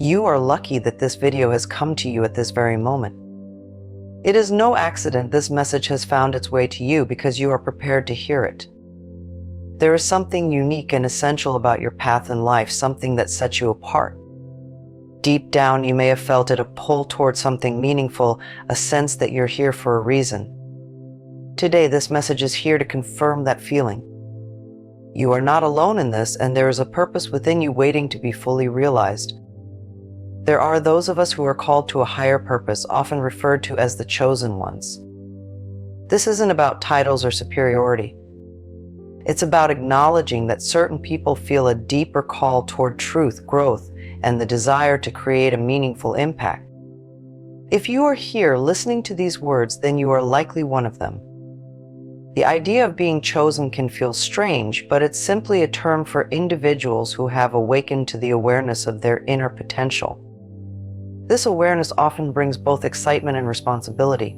You are lucky that this video has come to you at this very moment. It is no accident this message has found its way to you because you are prepared to hear it. There is something unique and essential about your path in life, something that sets you apart. Deep down, you may have felt it, a pull towards something meaningful, a sense that you're here for a reason. Today, this message is here to confirm that feeling. You are not alone in this, and there is a purpose within you waiting to be fully realized. There are those of us who are called to a higher purpose, often referred to as the chosen ones. This isn't about titles or superiority. It's about acknowledging that certain people feel a deeper call toward truth, growth, and the desire to create a meaningful impact. If you are here listening to these words, then you are likely one of them. The idea of being chosen can feel strange, but it's simply a term for individuals who have awakened to the awareness of their inner potential. This awareness often brings both excitement and responsibility.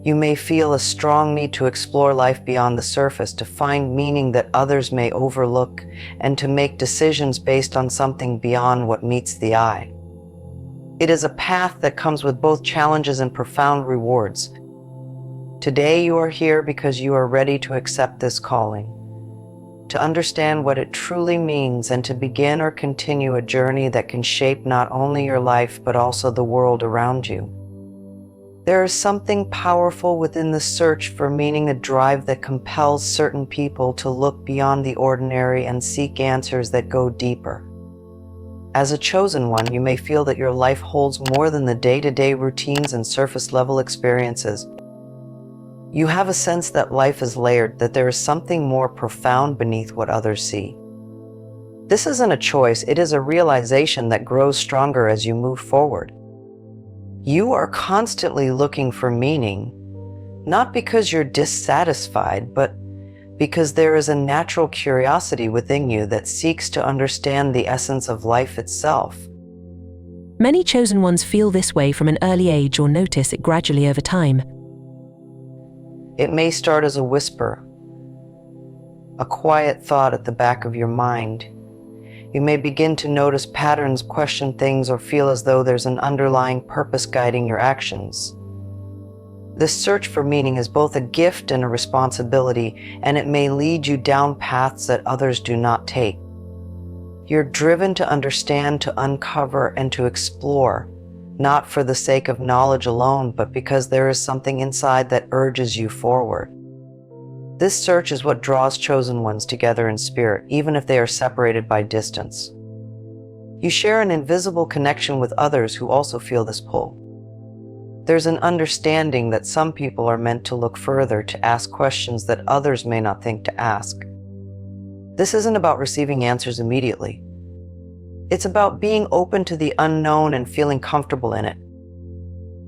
You may feel a strong need to explore life beyond the surface, to find meaning that others may overlook, and to make decisions based on something beyond what meets the eye. It is a path that comes with both challenges and profound rewards. Today you are here because you are ready to accept this calling, to understand what it truly means, and to begin or continue a journey that can shape not only your life but also the world around you. There is something powerful within the search for meaning, a drive that compels certain people to look beyond the ordinary and seek answers that go deeper. As a chosen one, you may feel that your life holds more than the day-to-day routines and surface-level experiences. You have a sense that life is layered, that there is something more profound beneath what others see. This isn't a choice, it is a realization that grows stronger as you move forward. You are constantly looking for meaning, not because you're dissatisfied, but because there is a natural curiosity within you that seeks to understand the essence of life itself. Many chosen ones feel this way from an early age or notice it gradually over time. It may start as a whisper, a quiet thought at the back of your mind. You may begin to notice patterns, question things, or feel as though there's an underlying purpose guiding your actions. This search for meaning is both a gift and a responsibility, and it may lead you down paths that others do not take. You're driven to understand, to uncover, and to explore, not for the sake of knowledge alone, but because there is something inside that urges you forward. This search is what draws chosen ones together in spirit, even if they are separated by distance. You share an invisible connection with others who also feel this pull. There's an understanding that some people are meant to look further, to ask questions that others may not think to ask. This isn't about receiving answers immediately. It's about being open to the unknown and feeling comfortable in it.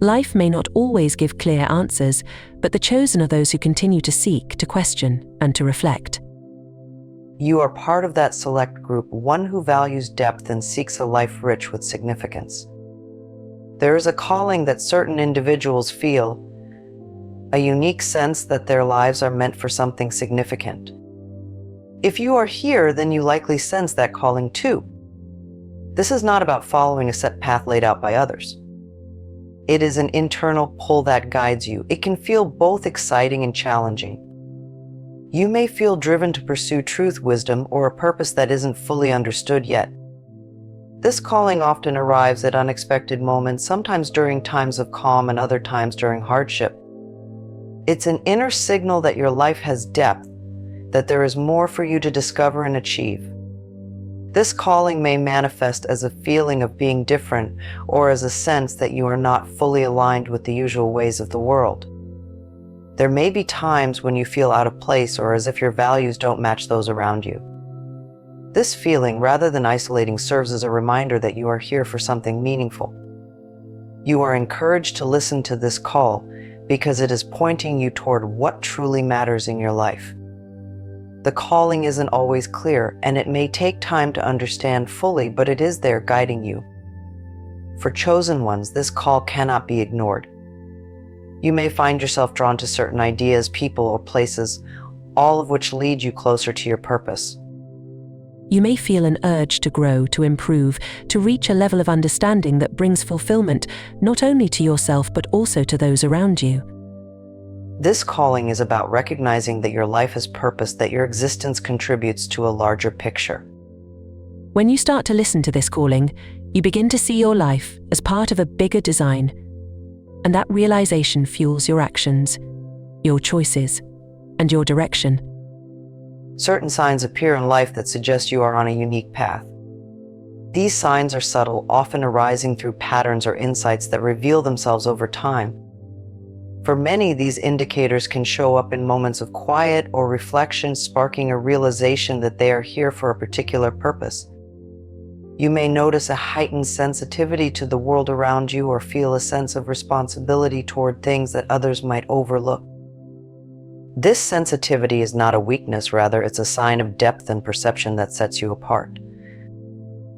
Life may not always give clear answers, but the chosen are those who continue to seek, to question, and to reflect. You are part of that select group, one who values depth and seeks a life rich with significance. There is a calling that certain individuals feel, a unique sense that their lives are meant for something significant. If you are here, then you likely sense that calling too. This is not about following a set path laid out by others. It is an internal pull that guides you. It can feel both exciting and challenging. You may feel driven to pursue truth, wisdom, or a purpose that isn't fully understood yet. This calling often arrives at unexpected moments, sometimes during times of calm and other times during hardship. It's an inner signal that your life has depth, that there is more for you to discover and achieve. This calling may manifest as a feeling of being different, or as a sense that you are not fully aligned with the usual ways of the world. There may be times when you feel out of place, or as if your values don't match those around you. This feeling, rather than isolating, serves as a reminder that you are here for something meaningful. You are encouraged to listen to this call because it is pointing you toward what truly matters in your life. The calling isn't always clear, and it may take time to understand fully, but it is there guiding you. For chosen ones, this call cannot be ignored. You may find yourself drawn to certain ideas, people, or places, all of which lead you closer to your purpose. You may feel an urge to grow, to improve, to reach a level of understanding that brings fulfillment not only to yourself but also to those around you. This calling is about recognizing that your life has purpose, that your existence contributes to a larger picture. When you start to listen to this calling, you begin to see your life as part of a bigger design, and that realization fuels your actions, your choices, and your direction. Certain signs appear in life that suggest you are on a unique path. These signs are subtle, often arising through patterns or insights that reveal themselves over time. For many, these indicators can show up in moments of quiet or reflection, sparking a realization that they are here for a particular purpose. You may notice a heightened sensitivity to the world around you or feel a sense of responsibility toward things that others might overlook. This sensitivity is not a weakness, rather, it's a sign of depth and perception that sets you apart.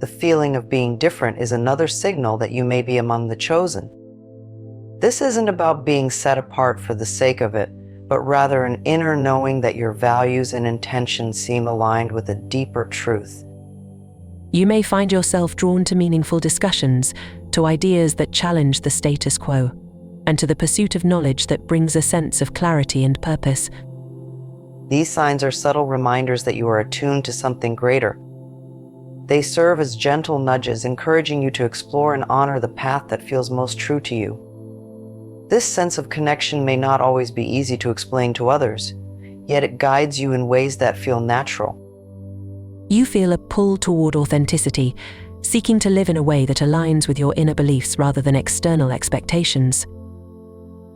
The feeling of being different is another signal that you may be among the chosen. This isn't about being set apart for the sake of it, but rather an inner knowing that your values and intentions seem aligned with a deeper truth. You may find yourself drawn to meaningful discussions, to ideas that challenge the status quo, and to the pursuit of knowledge that brings a sense of clarity and purpose. These signs are subtle reminders that you are attuned to something greater. They serve as gentle nudges, encouraging you to explore and honor the path that feels most true to you. This sense of connection may not always be easy to explain to others, yet it guides you in ways that feel natural. You feel a pull toward authenticity, seeking to live in a way that aligns with your inner beliefs rather than external expectations.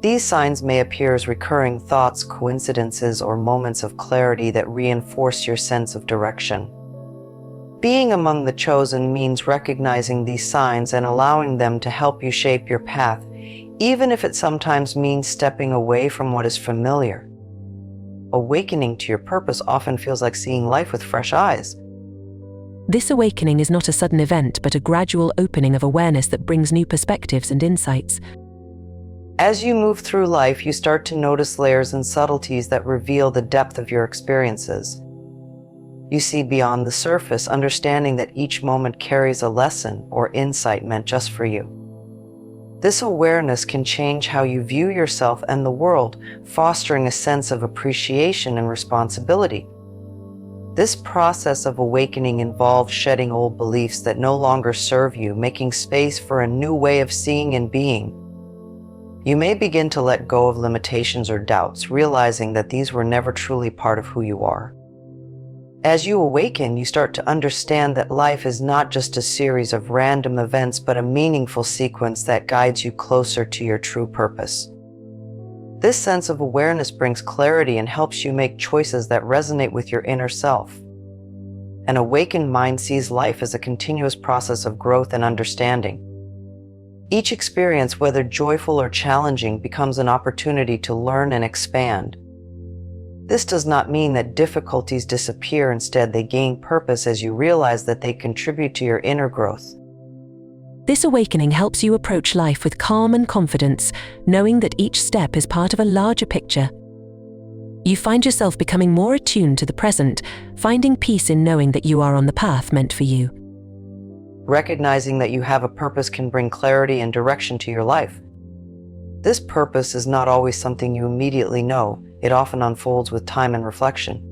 These signs may appear as recurring thoughts, coincidences, or moments of clarity that reinforce your sense of direction. Being among the chosen means recognizing these signs and allowing them to help you shape your path, even if it sometimes means stepping away from what is familiar. Awakening to your purpose often feels like seeing life with fresh eyes. This awakening is not a sudden event, but a gradual opening of awareness that brings new perspectives and insights. As you move through life, you start to notice layers and subtleties that reveal the depth of your experiences. You see beyond the surface, understanding that each moment carries a lesson or insight meant just for you. This awareness can change how you view yourself and the world, fostering a sense of appreciation and responsibility. This process of awakening involves shedding old beliefs that no longer serve you, making space for a new way of seeing and being. You may begin to let go of limitations or doubts, realizing that these were never truly part of who you are. As you awaken, you start to understand that life is not just a series of random events, but a meaningful sequence that guides you closer to your true purpose. This sense of awareness brings clarity and helps you make choices that resonate with your inner self. An awakened mind sees life as a continuous process of growth and understanding. Each experience, whether joyful or challenging, becomes an opportunity to learn and expand. This does not mean that difficulties disappear. Instead, they gain purpose as you realize that they contribute to your inner growth. This awakening helps you approach life with calm and confidence, knowing that each step is part of a larger picture. You find yourself becoming more attuned to the present, finding peace in knowing that you are on the path meant for you. Recognizing that you have a purpose can bring clarity and direction to your life. This purpose is not always something you immediately know. It often unfolds with time and reflection.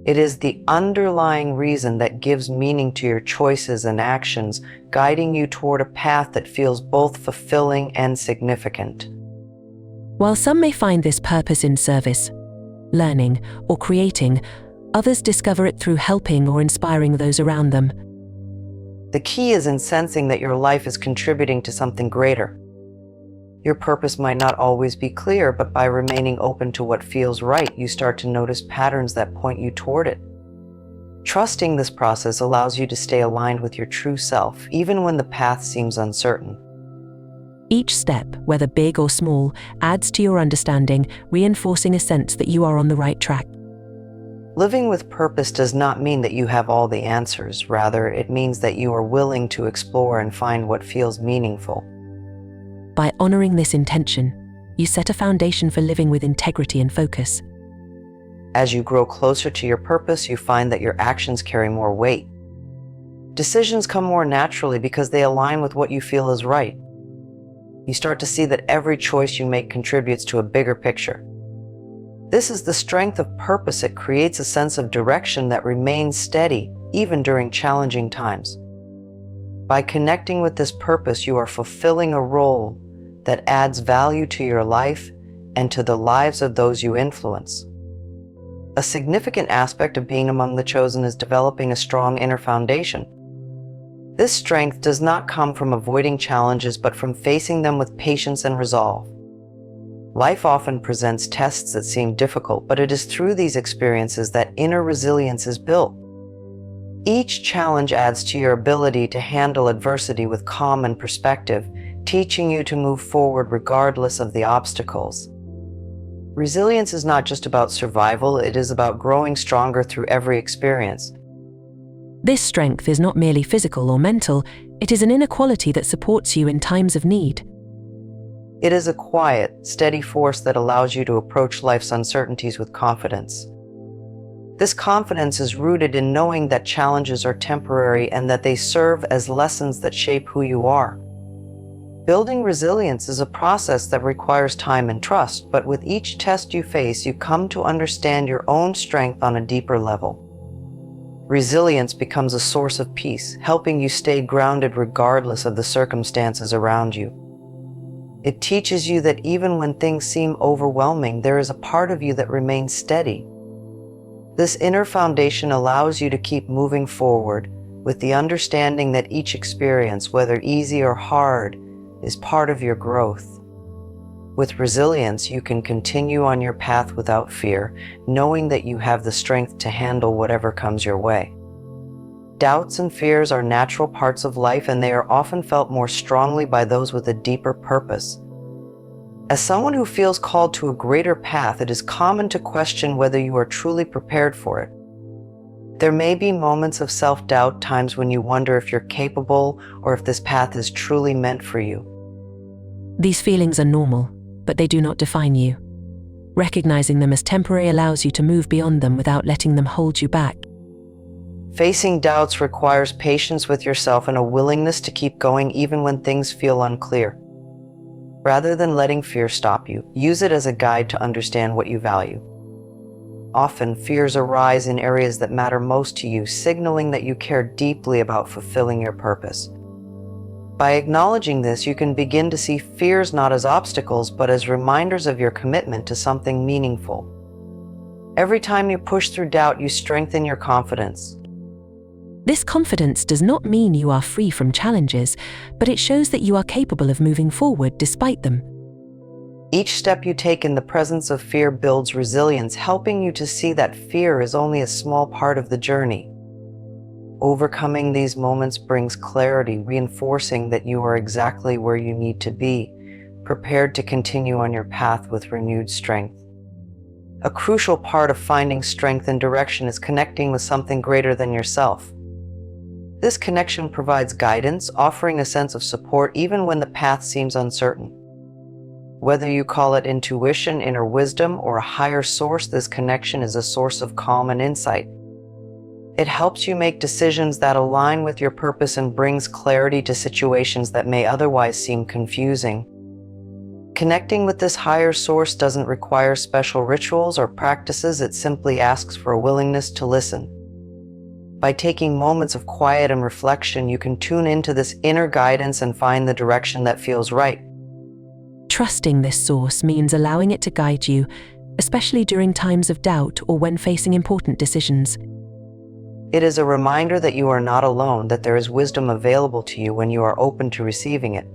It is the underlying reason that gives meaning to your choices and actions, guiding you toward a path that feels both fulfilling and significant. While some may find this purpose in service, learning, or creating, others discover it through helping or inspiring those around them. The key is in sensing that your life is contributing to something greater. Your purpose might not always be clear, but by remaining open to what feels right, you start to notice patterns that point you toward it. Trusting this process allows you to stay aligned with your true self, even when the path seems uncertain. Each step, whether big or small, adds to your understanding, reinforcing a sense that you are on the right track. Living with purpose does not mean that you have all the answers. Rather, it means that you are willing to explore and find what feels meaningful. By honoring this intention, you set a foundation for living with integrity and focus. As you grow closer to your purpose, you find that your actions carry more weight. Decisions come more naturally because they align with what you feel is right. You start to see that every choice you make contributes to a bigger picture. This is the strength of purpose. It creates a sense of direction that remains steady even during challenging times. By connecting with this purpose, you are fulfilling a role that adds value to your life and to the lives of those you influence. A significant aspect of being among the chosen is developing a strong inner foundation. This strength does not come from avoiding challenges, but from facing them with patience and resolve. Life often presents tests that seem difficult, but it is through these experiences that inner resilience is built. Each challenge adds to your ability to handle adversity with calm and perspective, teaching you to move forward regardless of the obstacles. Resilience is not just about survival, it is about growing stronger through every experience. This strength is not merely physical or mental, it is an inner quality that supports you in times of need. It is a quiet, steady force that allows you to approach life's uncertainties with confidence. This confidence is rooted in knowing that challenges are temporary and that they serve as lessons that shape who you are. Building resilience is a process that requires time and trust, but with each test you face, you come to understand your own strength on a deeper level. Resilience becomes a source of peace, helping you stay grounded regardless of the circumstances around you. It teaches you that even when things seem overwhelming, there is a part of you that remains steady. This inner foundation allows you to keep moving forward with the understanding that each experience, whether easy or hard, is part of your growth. With resilience, you can continue on your path without fear, knowing that you have the strength to handle whatever comes your way. Doubts and fears are natural parts of life, and they are often felt more strongly by those with a deeper purpose. As someone who feels called to a greater path, it is common to question whether you are truly prepared for it. There may be moments of self-doubt, times when you wonder if you're capable or if this path is truly meant for you. These feelings are normal, but they do not define you. Recognizing them as temporary allows you to move beyond them without letting them hold you back. Facing doubts requires patience with yourself and a willingness to keep going even when things feel unclear. Rather than letting fear stop you, use it as a guide to understand what you value. Often, fears arise in areas that matter most to you, signaling that you care deeply about fulfilling your purpose. By acknowledging this, you can begin to see fears not as obstacles, but as reminders of your commitment to something meaningful. Every time you push through doubt, you strengthen your confidence. This confidence does not mean you are free from challenges, but it shows that you are capable of moving forward despite them. Each step you take in the presence of fear builds resilience, helping you to see that fear is only a small part of the journey. Overcoming these moments brings clarity, reinforcing that you are exactly where you need to be, prepared to continue on your path with renewed strength. A crucial part of finding strength and direction is connecting with something greater than yourself. This connection provides guidance, offering a sense of support even when the path seems uncertain. Whether you call it intuition, inner wisdom, or a higher source, this connection is a source of calm and insight. It helps you make decisions that align with your purpose and brings clarity to situations that may otherwise seem confusing. Connecting with this higher source doesn't require special rituals or practices, it simply asks for a willingness to listen. By taking moments of quiet and reflection, you can tune into this inner guidance and find the direction that feels right. Trusting this source means allowing it to guide you, especially during times of doubt or when facing important decisions. It is a reminder that you are not alone, that there is wisdom available to you when you are open to receiving it.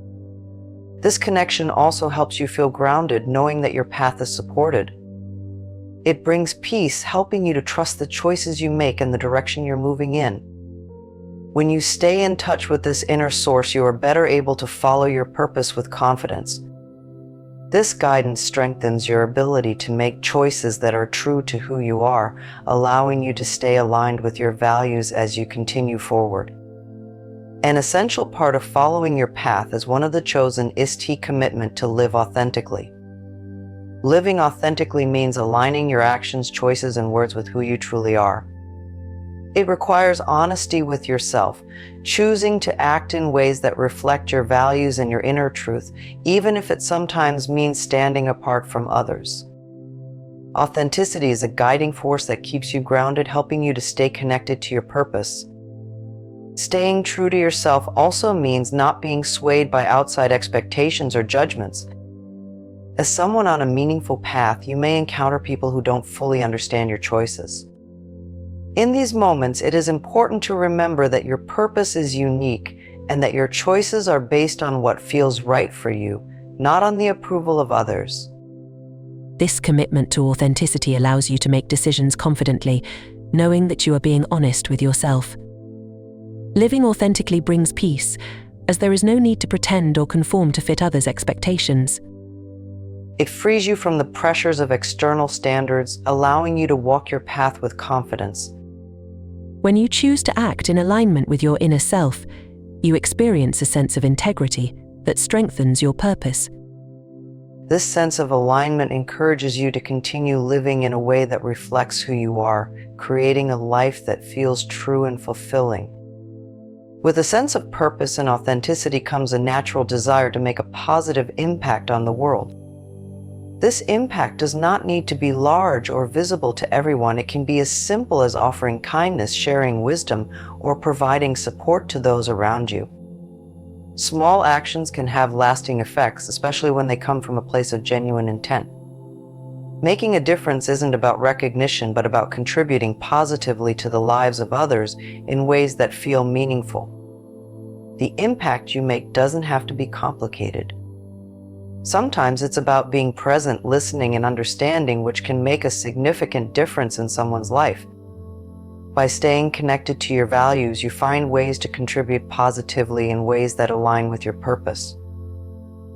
This connection also helps you feel grounded, knowing that your path is supported. It brings peace, helping you to trust the choices you make and the direction you're moving in. When you stay in touch with this inner source, you are better able to follow your purpose with confidence. This guidance strengthens your ability to make choices that are true to who you are, allowing you to stay aligned with your values as you continue forward. An essential part of following your path as one of the chosen is the commitment to live authentically. Living authentically means aligning your actions, choices, and words with who you truly are. It requires honesty with yourself, choosing to act in ways that reflect your values and your inner truth, even if it sometimes means standing apart from others. Authenticity is a guiding force that keeps you grounded, helping you to stay connected to your purpose. Staying true to yourself also means not being swayed by outside expectations or judgments. As someone on a meaningful path, you may encounter people who don't fully understand your choices. In these moments, it is important to remember that your purpose is unique and that your choices are based on what feels right for you, not on the approval of others. This commitment to authenticity allows you to make decisions confidently, knowing that you are being honest with yourself. Living authentically brings peace, as there is no need to pretend or conform to fit others' expectations. It frees you from the pressures of external standards, allowing you to walk your path with confidence. When you choose to act in alignment with your inner self, you experience a sense of integrity that strengthens your purpose. This sense of alignment encourages you to continue living in a way that reflects who you are, creating a life that feels true and fulfilling. With a sense of purpose and authenticity comes a natural desire to make a positive impact on the world. This impact does not need to be large or visible to everyone. It can be as simple as offering kindness, sharing wisdom, or providing support to those around you. Small actions can have lasting effects, especially when they come from a place of genuine intent. Making a difference isn't about recognition, but about contributing positively to the lives of others in ways that feel meaningful. The impact you make doesn't have to be complicated. Sometimes it's about being present, listening, and understanding, which can make a significant difference in someone's life. By staying connected to your values, you find ways to contribute positively in ways that align with your purpose.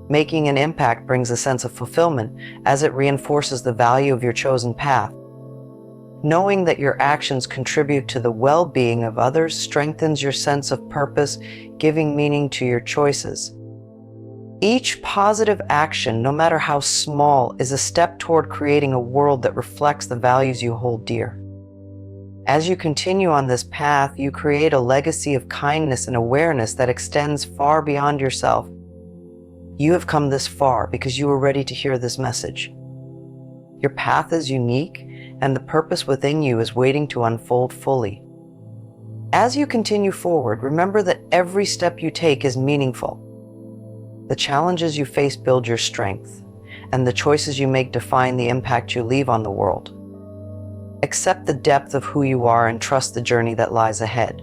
Making an impact brings a sense of fulfillment, as it reinforces the value of your chosen path. Knowing that your actions contribute to the well-being of others strengthens your sense of purpose, giving meaning to your choices. Each positive action, no matter how small, is a step toward creating a world that reflects the values you hold dear. As you continue on this path, you create a legacy of kindness and awareness that extends far beyond yourself. You have come this far because you are ready to hear this message. Your path is unique, and the purpose within you is waiting to unfold fully. As you continue forward, remember that every step you take is meaningful. The challenges you face build your strength, and the choices you make define the impact you leave on the world. Accept the depth of who you are and trust the journey that lies ahead.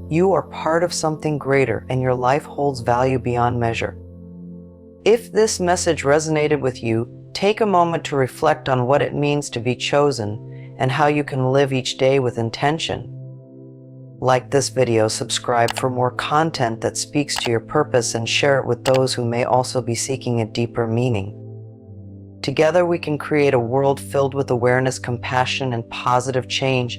You are part of something greater, and your life holds value beyond measure. If this message resonated with you, take a moment to reflect on what it means to be chosen and how you can live each day with intention. Like this video, subscribe for more content that speaks to your purpose, and share it with those who may also be seeking a deeper meaning. Together we can create a world filled with awareness, compassion, and positive change.